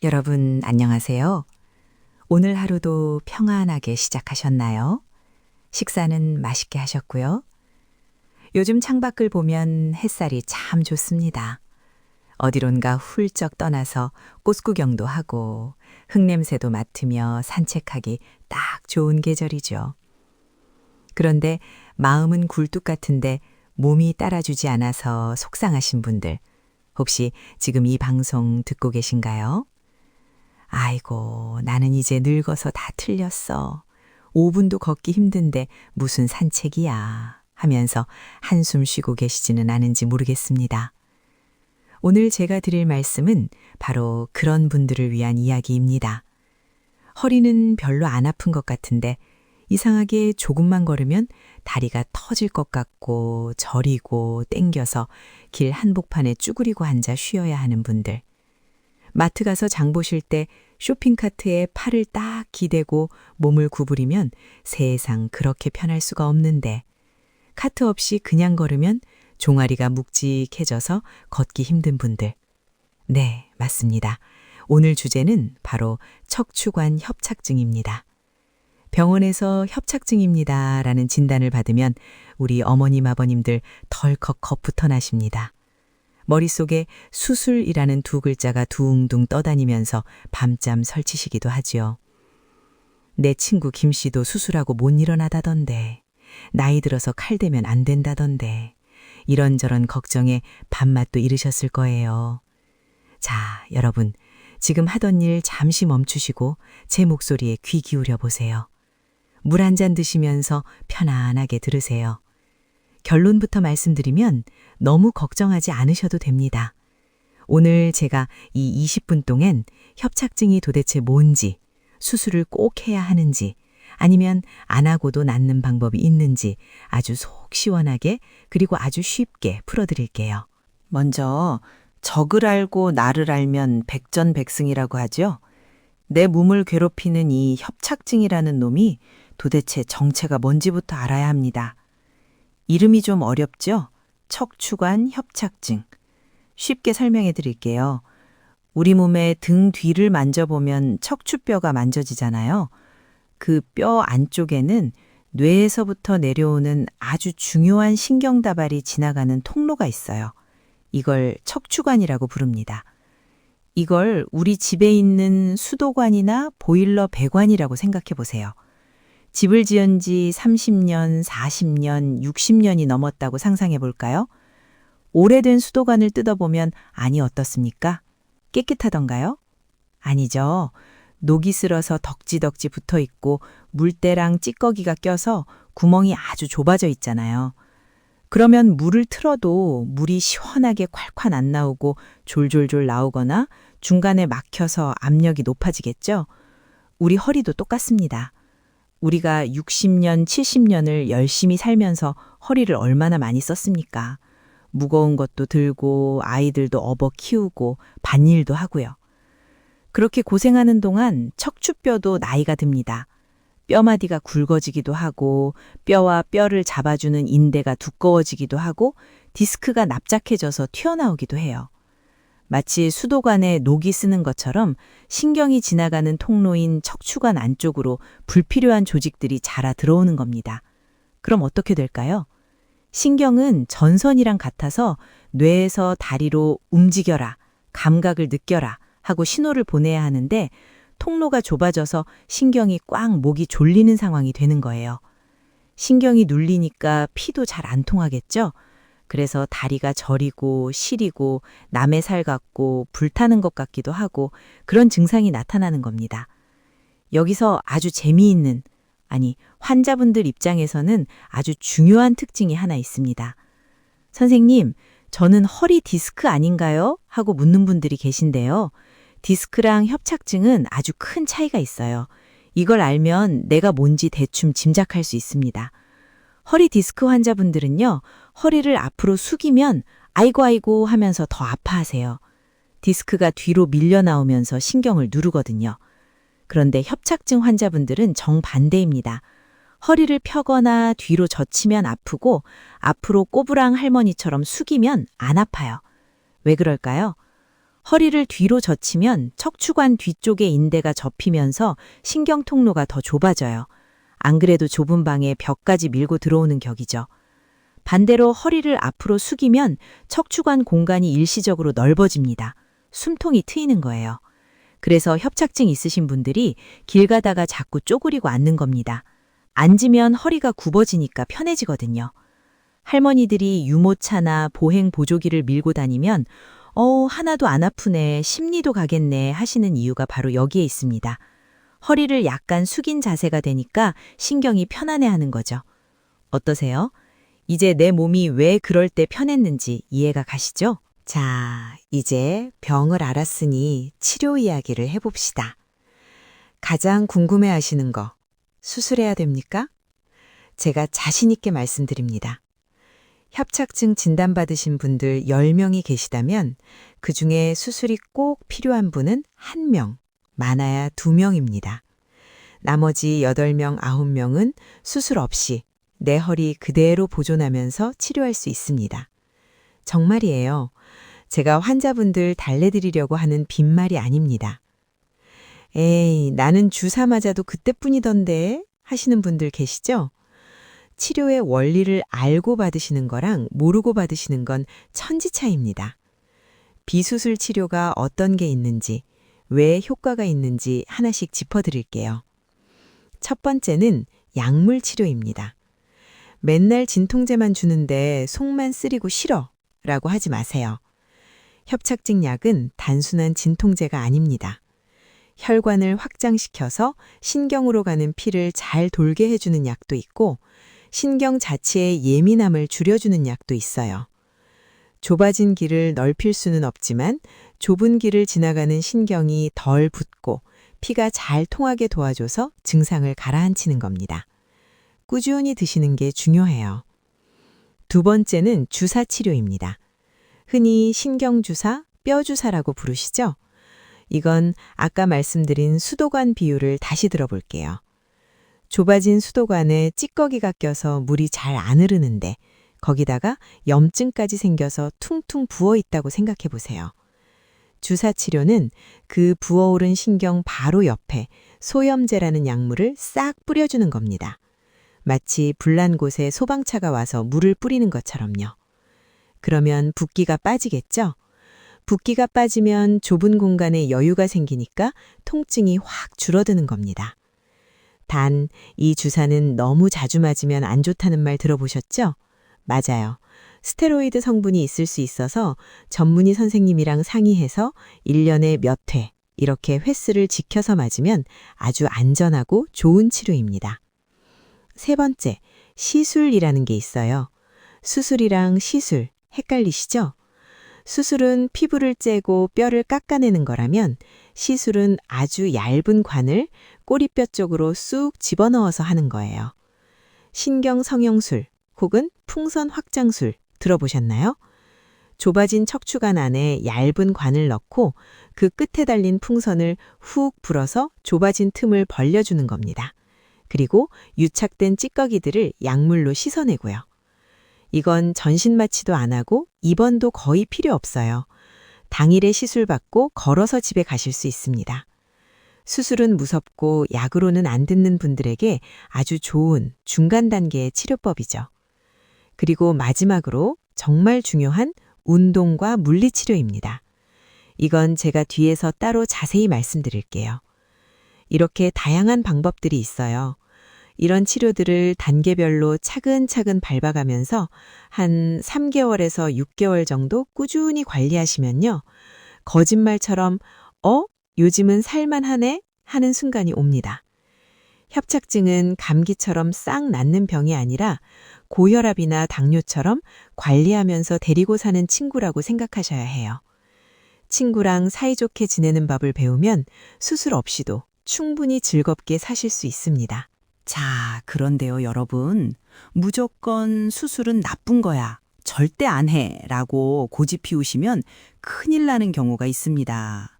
여러분, 안녕하세요. 오늘 하루도 평안하게 시작하셨나요? 식사는 맛있게 하셨고요. 요즘 창밖을 보면 햇살이 참 좋습니다. 어디론가 훌쩍 떠나서 꽃구경도 하고 흙냄새도 맡으며 산책하기 딱 좋은 계절이죠. 그런데 마음은 굴뚝 같은데 몸이 따라주지 않아서 속상하신 분들, 혹시 지금 이 방송 듣고 계신가요? 아이고, 나는 이제 늙어서 다 틀렸어. 5분도 걷기 힘든데 무슨 산책이야. 하면서 한숨 쉬고 계시지는 않은지 모르겠습니다. 오늘 제가 드릴 말씀은 바로 그런 분들을 위한 이야기입니다. 허리는 별로 안 아픈 것 같은데 이상하게 조금만 걸으면 다리가 터질 것 같고 저리고 땡겨서 길 한복판에 쭈그리고 앉아 쉬어야 하는 분들. 마트 가서 장 보실 때 쇼핑카트에 팔을 딱 기대고 몸을 구부리면 세상 그렇게 편할 수가 없는데 카트 없이 그냥 걸으면 종아리가 묵직해져서 걷기 힘든 분들. 네, 맞습니다. 오늘 주제는 바로 척추관 협착증입니다. 병원에서 협착증입니다 라는 진단을 받으면 우리 어머님 아버님들 덜컥 겁부터 나십니다. 머릿속에 수술이라는 두 글자가 둥둥 떠다니면서 밤잠 설치시기도 하지요. 내 친구 김 씨도 수술하고 못 일어나다던데, 나이 들어서 칼 대면 안 된다던데, 이런저런 걱정에 밤맛도 잃으셨을 거예요. 자, 여러분, 지금 하던 일 잠시 멈추시고 제 목소리에 귀 기울여 보세요. 물 한 잔 드시면서 편안하게 들으세요. 결론부터 말씀드리면 너무 걱정하지 않으셔도 됩니다. 오늘 제가 이 20분 동안 협착증이 도대체 뭔지, 수술을 꼭 해야 하는지, 아니면 안 하고도 낫는 방법이 있는지 아주 속 시원하게 그리고 아주 쉽게 풀어드릴게요. 먼저 적을 알고 나를 알면 백전백승이라고 하죠. 내 몸을 괴롭히는 이 협착증이라는 놈이 도대체 정체가 뭔지부터 알아야 합니다. 이름이 좀 어렵죠? 척추관 협착증. 쉽게 설명해 드릴게요. 우리 몸의 등 뒤를 만져보면 척추뼈가 만져지잖아요. 그 뼈 안쪽에는 뇌에서부터 내려오는 아주 중요한 신경다발이 지나가는 통로가 있어요. 이걸 척추관이라고 부릅니다. 이걸 우리 집에 있는 수도관이나 보일러 배관이라고 생각해 보세요. 집을 지은 지 30년, 40년, 60년이 넘었다고 상상해 볼까요? 오래된 수도관을 뜯어보면 안이 어떻습니까? 깨끗하던가요? 아니죠. 녹이 슬어서 덕지덕지 붙어 있고 물때랑 찌꺼기가 껴서 구멍이 아주 좁아져 있잖아요. 그러면 물을 틀어도 물이 시원하게 콸콸 안 나오고 졸졸졸 나오거나 중간에 막혀서 압력이 높아지겠죠? 우리 허리도 똑같습니다. 우리가 60년, 70년을 열심히 살면서 허리를 얼마나 많이 썼습니까? 무거운 것도 들고 아이들도 업어 키우고 밭일도 하고요. 그렇게 고생하는 동안 척추뼈도 나이가 듭니다. 뼈마디가 굵어지기도 하고 뼈와 뼈를 잡아주는 인대가 두꺼워지기도 하고 디스크가 납작해져서 튀어나오기도 해요. 마치 수도관에 녹이 쓰는 것처럼 신경이 지나가는 통로인 척추관 안쪽으로 불필요한 조직들이 자라 들어오는 겁니다. 그럼 어떻게 될까요? 신경은 전선이랑 같아서 뇌에서 다리로 움직여라, 감각을 느껴라 하고 신호를 보내야 하는데 통로가 좁아져서 신경이 꽉 목이 졸리는 상황이 되는 거예요. 신경이 눌리니까 피도 잘 안 통하겠죠? 그래서 다리가 저리고 시리고 남의 살 같고 불타는 것 같기도 하고 그런 증상이 나타나는 겁니다. 여기서 아주 재미있는, 아니 환자분들 입장에서는 아주 중요한 특징이 하나 있습니다. 선생님, 저는 허리 디스크 아닌가요? 하고 묻는 분들이 계신데요. 디스크랑 협착증은 아주 큰 차이가 있어요. 이걸 알면 내가 뭔지 대충 짐작할 수 있습니다. 허리 디스크 환자분들은요, 허리를 앞으로 숙이면 아이고 아이고 하면서 더 아파하세요. 디스크가 뒤로 밀려 나오면서 신경을 누르거든요. 그런데 협착증 환자분들은 정반대입니다. 허리를 펴거나 뒤로 젖히면 아프고 앞으로 꼬부랑 할머니처럼 숙이면 안 아파요. 왜 그럴까요? 허리를 뒤로 젖히면 척추관 뒤쪽의 인대가 접히면서 신경 통로가 더 좁아져요. 안 그래도 좁은 방에 벽까지 밀고 들어오는 격이죠. 반대로 허리를 앞으로 숙이면 척추관 공간이 일시적으로 넓어집니다. 숨통이 트이는 거예요. 그래서 협착증 있으신 분들이 길 가다가 자꾸 쪼그리고 앉는 겁니다. 앉으면 허리가 굽어지니까 편해지거든요. 할머니들이 유모차나 보행 보조기를 밀고 다니면 하나도 안 아프네, 심리도 가겠네 하시는 이유가 바로 여기에 있습니다. 허리를 약간 숙인 자세가 되니까 신경이 편안해하는 거죠. 어떠세요? 이제 내 몸이 왜 그럴 때 편했는지 이해가 가시죠? 자, 이제 병을 알았으니 치료 이야기를 해봅시다. 가장 궁금해 하시는 거, 수술해야 됩니까? 제가 자신 있게 말씀드립니다. 협착증 진단받으신 분들 10명이 계시다면 그중에 수술이 꼭 필요한 분은 1명, 많아야 2명입니다. 나머지 8명, 9명은 수술 없이 내 허리 그대로 보존하면서 치료할 수 있습니다. 정말이에요. 제가 환자분들 달래드리려고 하는 빈말이 아닙니다. 에이, 나는 주사 맞아도 그때뿐이던데 하시는 분들 계시죠? 치료의 원리를 알고 받으시는 거랑 모르고 받으시는 건 천지 차이입니다. 비수술 치료가 어떤 게 있는지, 왜 효과가 있는지 하나씩 짚어드릴게요. 첫 번째는 약물 치료입니다. 맨날 진통제만 주는데 속만 쓰리고 싫어 라고 하지 마세요. 협착증 약은 단순한 진통제가 아닙니다. 혈관을 확장시켜서 신경으로 가는 피를 잘 돌게 해주는 약도 있고 신경 자체의 예민함을 줄여주는 약도 있어요. 좁아진 길을 넓힐 수는 없지만 좁은 길을 지나가는 신경이 덜 붓고 피가 잘 통하게 도와줘서 증상을 가라앉히는 겁니다. 꾸준히 드시는 게 중요해요. 두 번째는 주사 치료입니다. 흔히 신경주사, 뼈주사라고 부르시죠? 이건 아까 말씀드린 수도관 비유를 다시 들어볼게요. 좁아진 수도관에 찌꺼기가 껴서 물이 잘 안 흐르는데 거기다가 염증까지 생겨서 퉁퉁 부어있다고 생각해 보세요. 주사 치료는 그 부어오른 신경 바로 옆에 소염제라는 약물을 싹 뿌려주는 겁니다. 마치 불난 곳에 소방차가 와서 물을 뿌리는 것처럼요. 그러면 붓기가 빠지겠죠? 붓기가 빠지면 좁은 공간에 여유가 생기니까 통증이 확 줄어드는 겁니다. 단, 이 주사는 너무 자주 맞으면 안 좋다는 말 들어보셨죠? 맞아요. 스테로이드 성분이 있을 수 있어서 전문의 선생님이랑 상의해서 1년에 몇 회, 이렇게 횟수를 지켜서 맞으면 아주 안전하고 좋은 치료입니다. 세 번째, 시술이라는 게 있어요. 수술이랑 시술, 헷갈리시죠? 수술은 피부를 째고 뼈를 깎아내는 거라면 시술은 아주 얇은 관을 꼬리뼈 쪽으로 쑥 집어넣어서 하는 거예요. 신경 성형술 혹은 풍선 확장술 들어보셨나요? 좁아진 척추관 안에 얇은 관을 넣고 그 끝에 달린 풍선을 훅 불어서 좁아진 틈을 벌려주는 겁니다. 그리고 유착된 찌꺼기들을 약물로 씻어내고요. 이건 전신 마취도 안 하고 입원도 거의 필요 없어요. 당일에 시술받고 걸어서 집에 가실 수 있습니다. 수술은 무섭고 약으로는 안 듣는 분들에게 아주 좋은 중간 단계의 치료법이죠. 그리고 마지막으로 정말 중요한 운동과 물리치료입니다. 이건 제가 뒤에서 따로 자세히 말씀드릴게요. 이렇게 다양한 방법들이 있어요. 이런 치료들을 단계별로 차근차근 밟아가면서 한 3개월에서 6개월 정도 꾸준히 관리하시면요. 거짓말처럼 요즘은 살만하네 하는 순간이 옵니다. 협착증은 감기처럼 싹 낫는 병이 아니라 고혈압이나 당뇨처럼 관리하면서 데리고 사는 친구라고 생각하셔야 해요. 친구랑 사이좋게 지내는 법을 배우면 수술 없이도 충분히 즐겁게 사실 수 있습니다. 자, 그런데요, 여러분. 무조건 수술은 나쁜 거야. 절대 안 해. 라고 고집 피우시면 큰일 나는 경우가 있습니다.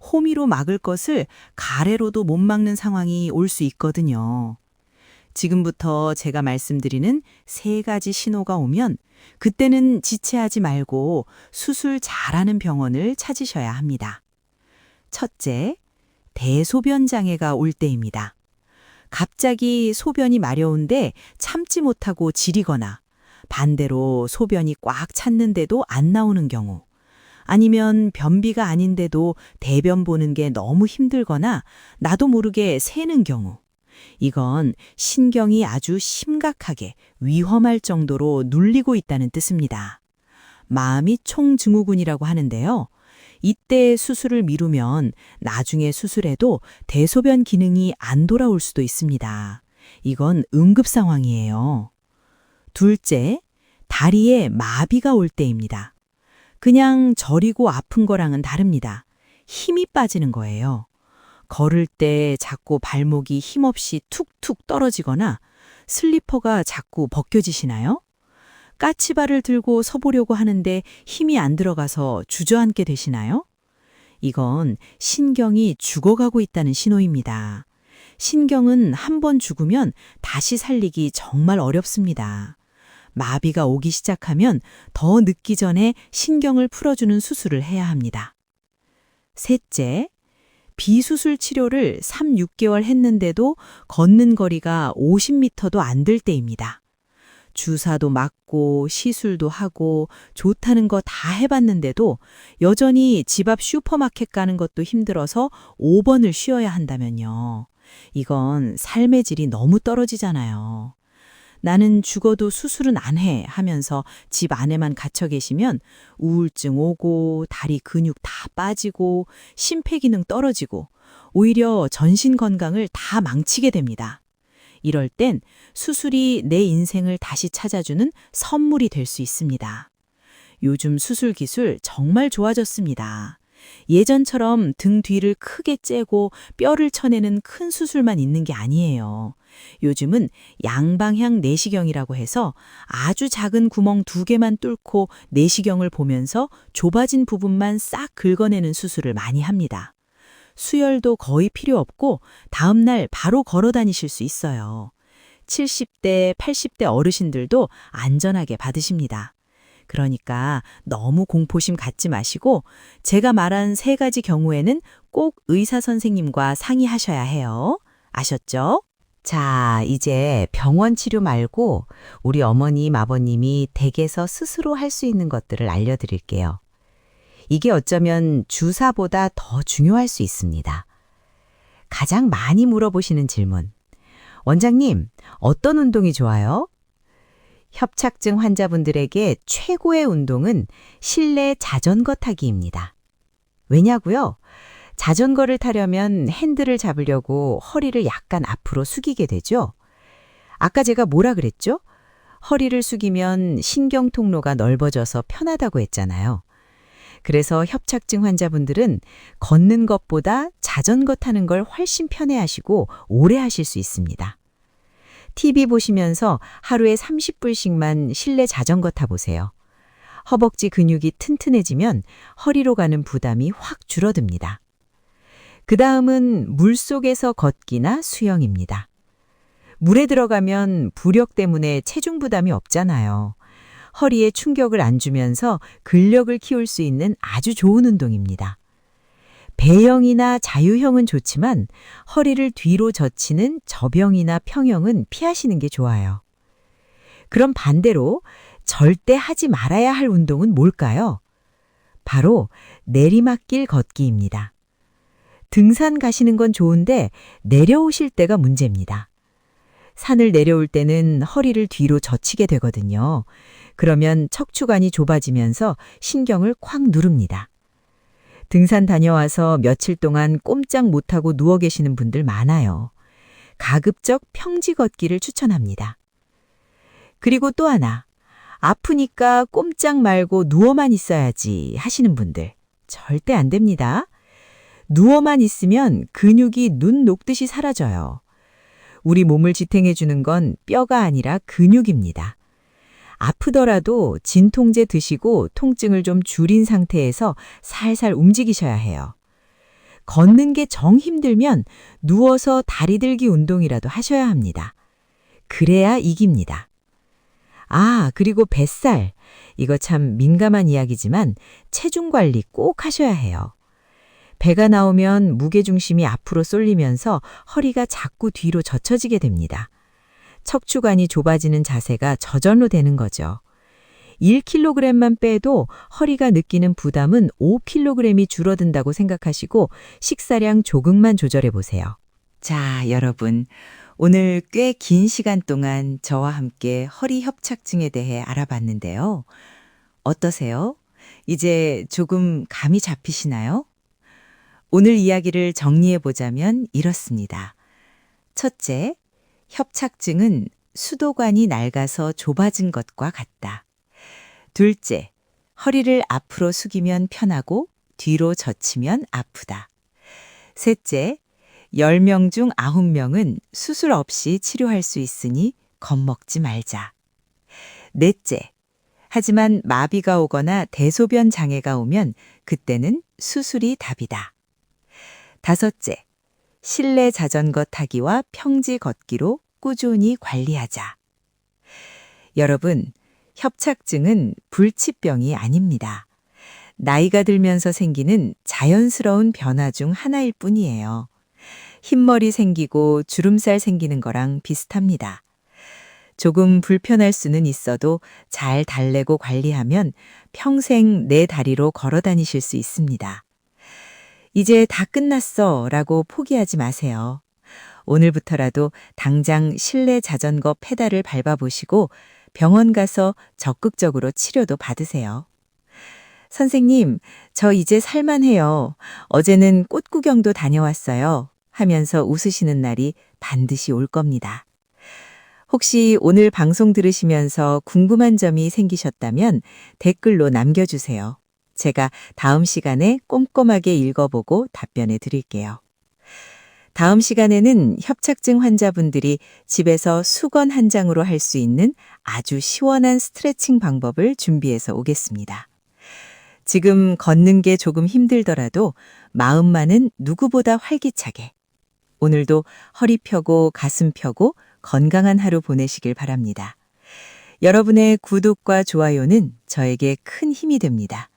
호미로 막을 것을 가래로도 못 막는 상황이 올 수 있거든요. 지금부터 제가 말씀드리는 3가지 신호가 오면 그때는 지체하지 말고 수술 잘하는 병원을 찾으셔야 합니다. 첫째, 대소변 장애가 올 때입니다. 갑자기 소변이 마려운데 참지 못하고 지리거나 반대로 소변이 꽉 찼는데도 안 나오는 경우, 아니면 변비가 아닌데도 대변 보는 게 너무 힘들거나 나도 모르게 새는 경우, 이건 신경이 아주 심각하게 위험할 정도로 눌리고 있다는 뜻입니다. 마음이 총증후군이라고 하는데요. 이때 수술을 미루면 나중에 수술해도 대소변 기능이 안 돌아올 수도 있습니다. 이건 응급 상황이에요. 둘째, 다리에 마비가 올 때입니다. 그냥 저리고 아픈 거랑은 다릅니다. 힘이 빠지는 거예요. 걸을 때 자꾸 발목이 힘없이 툭툭 떨어지거나 슬리퍼가 자꾸 벗겨지시나요? 까치발을 들고 서보려고 하는데 힘이 안 들어가서 주저앉게 되시나요? 이건 신경이 죽어가고 있다는 신호입니다. 신경은 한 번 죽으면 다시 살리기 정말 어렵습니다. 마비가 오기 시작하면 더 늦기 전에 신경을 풀어주는 수술을 해야 합니다. 셋째, 비수술 치료를 3, 6개월 했는데도 걷는 거리가 50m도 안 될 때입니다. 주사도 맞고 시술도 하고 좋다는 거 다 해봤는데도 여전히 집 앞 슈퍼마켓 가는 것도 힘들어서 5번을 쉬어야 한다면요. 이건 삶의 질이 너무 떨어지잖아요. 나는 죽어도 수술은 안 해 하면서 집 안에만 갇혀 계시면 우울증 오고 다리 근육 다 빠지고 심폐기능 떨어지고 오히려 전신 건강을 다 망치게 됩니다. 이럴 땐 수술이 내 인생을 다시 찾아주는 선물이 될 수 있습니다. 요즘 수술 기술 정말 좋아졌습니다. 예전처럼 등 뒤를 크게 째고 뼈를 쳐내는 큰 수술만 있는 게 아니에요. 요즘은 양방향 내시경이라고 해서 아주 작은 구멍 2개만 뚫고 내시경을 보면서 좁아진 부분만 싹 긁어내는 수술을 많이 합니다. 수혈도 거의 필요 없고 다음날 바로 걸어 다니실 수 있어요. 70대, 80대 어르신들도 안전하게 받으십니다. 그러니까 너무 공포심 갖지 마시고 제가 말한 3가지 경우에는 꼭 의사 선생님과 상의하셔야 해요. 아셨죠? 자, 이제 병원 치료 말고 우리 어머님, 아버님이 댁에서 스스로 할 수 있는 것들을 알려드릴게요. 이게 어쩌면 주사보다 더 중요할 수 있습니다. 가장 많이 물어보시는 질문. 원장님, 어떤 운동이 좋아요? 협착증 환자분들에게 최고의 운동은 실내 자전거 타기입니다. 왜냐고요? 자전거를 타려면 핸들을 잡으려고 허리를 약간 앞으로 숙이게 되죠. 아까 제가 뭐라 그랬죠? 허리를 숙이면 신경 통로가 넓어져서 편하다고 했잖아요. 그래서 협착증 환자분들은 걷는 것보다 자전거 타는 걸 훨씬 편해하시고 오래 하실 수 있습니다. TV 보시면서 하루에 30분씩만 실내 자전거 타보세요. 허벅지 근육이 튼튼해지면 허리로 가는 부담이 확 줄어듭니다. 그 다음은 물속에서 걷기나 수영입니다. 물에 들어가면 부력 때문에 체중 부담이 없잖아요. 허리에 충격을 안 주면서 근력을 키울 수 있는 아주 좋은 운동입니다. 배영이나 자유형은 좋지만 허리를 뒤로 젖히는 접영이나 평영은 피하시는 게 좋아요. 그럼 반대로 절대 하지 말아야 할 운동은 뭘까요? 바로 내리막길 걷기입니다. 등산 가시는 건 좋은데 내려오실 때가 문제입니다. 산을 내려올 때는 허리를 뒤로 젖히게 되거든요. 그러면 척추관이 좁아지면서 신경을 콱 누릅니다. 등산 다녀와서 며칠 동안 꼼짝 못하고 누워 계시는 분들 많아요. 가급적 평지 걷기를 추천합니다. 그리고 또 하나, 아프니까 꼼짝 말고 누워만 있어야지 하시는 분들 절대 안 됩니다. 누워만 있으면 근육이 눈 녹듯이 사라져요. 우리 몸을 지탱해 주는 건 뼈가 아니라 근육입니다. 아프더라도 진통제 드시고 통증을 좀 줄인 상태에서 살살 움직이셔야 해요. 걷는 게 정 힘들면 누워서 다리 들기 운동이라도 하셔야 합니다. 그래야 이깁니다. 아, 그리고 뱃살. 이거 참 민감한 이야기지만 체중 관리 꼭 하셔야 해요. 배가 나오면 무게중심이 앞으로 쏠리면서 허리가 자꾸 뒤로 젖혀지게 됩니다. 척추관이 좁아지는 자세가 저절로 되는 거죠. 1kg만 빼도 허리가 느끼는 부담은 5kg이 줄어든다고 생각하시고 식사량 조금만 조절해 보세요. 자, 여러분. 오늘 꽤 긴 시간 동안 저와 함께 허리 협착증에 대해 알아봤는데요. 어떠세요? 이제 조금 감이 잡히시나요? 오늘 이야기를 정리해 보자면 이렇습니다. 첫째, 협착증은 수도관이 낡아서 좁아진 것과 같다. 둘째, 허리를 앞으로 숙이면 편하고 뒤로 젖히면 아프다. 셋째, 10명 중 9명은 수술 없이 치료할 수 있으니 겁먹지 말자. 넷째, 하지만 마비가 오거나 대소변 장애가 오면 그때는 수술이 답이다. 다섯째, 실내 자전거 타기와 평지 걷기로 꾸준히 관리하자. 여러분, 협착증은 불치병이 아닙니다. 나이가 들면서 생기는 자연스러운 변화 중 하나일 뿐이에요. 흰머리 생기고 주름살 생기는 거랑 비슷합니다. 조금 불편할 수는 있어도 잘 달래고 관리하면 평생 내 다리로 걸어 다니실 수 있습니다. 이제 다 끝났어 라고 포기하지 마세요. 오늘부터라도 당장 실내 자전거 페달을 밟아보시고 병원 가서 적극적으로 치료도 받으세요. 선생님, 저 이제 살만해요. 어제는 꽃 구경도 다녀왔어요. 하면서 웃으시는 날이 반드시 올 겁니다. 혹시 오늘 방송 들으시면서 궁금한 점이 생기셨다면 댓글로 남겨주세요. 제가 다음 시간에 꼼꼼하게 읽어보고 답변해 드릴게요. 다음 시간에는 협착증 환자분들이 집에서 수건 한 장으로 할 수 있는 아주 시원한 스트레칭 방법을 준비해서 오겠습니다. 지금 걷는 게 조금 힘들더라도 마음만은 누구보다 활기차게. 오늘도 허리 펴고 가슴 펴고 건강한 하루 보내시길 바랍니다. 여러분의 구독과 좋아요는 저에게 큰 힘이 됩니다.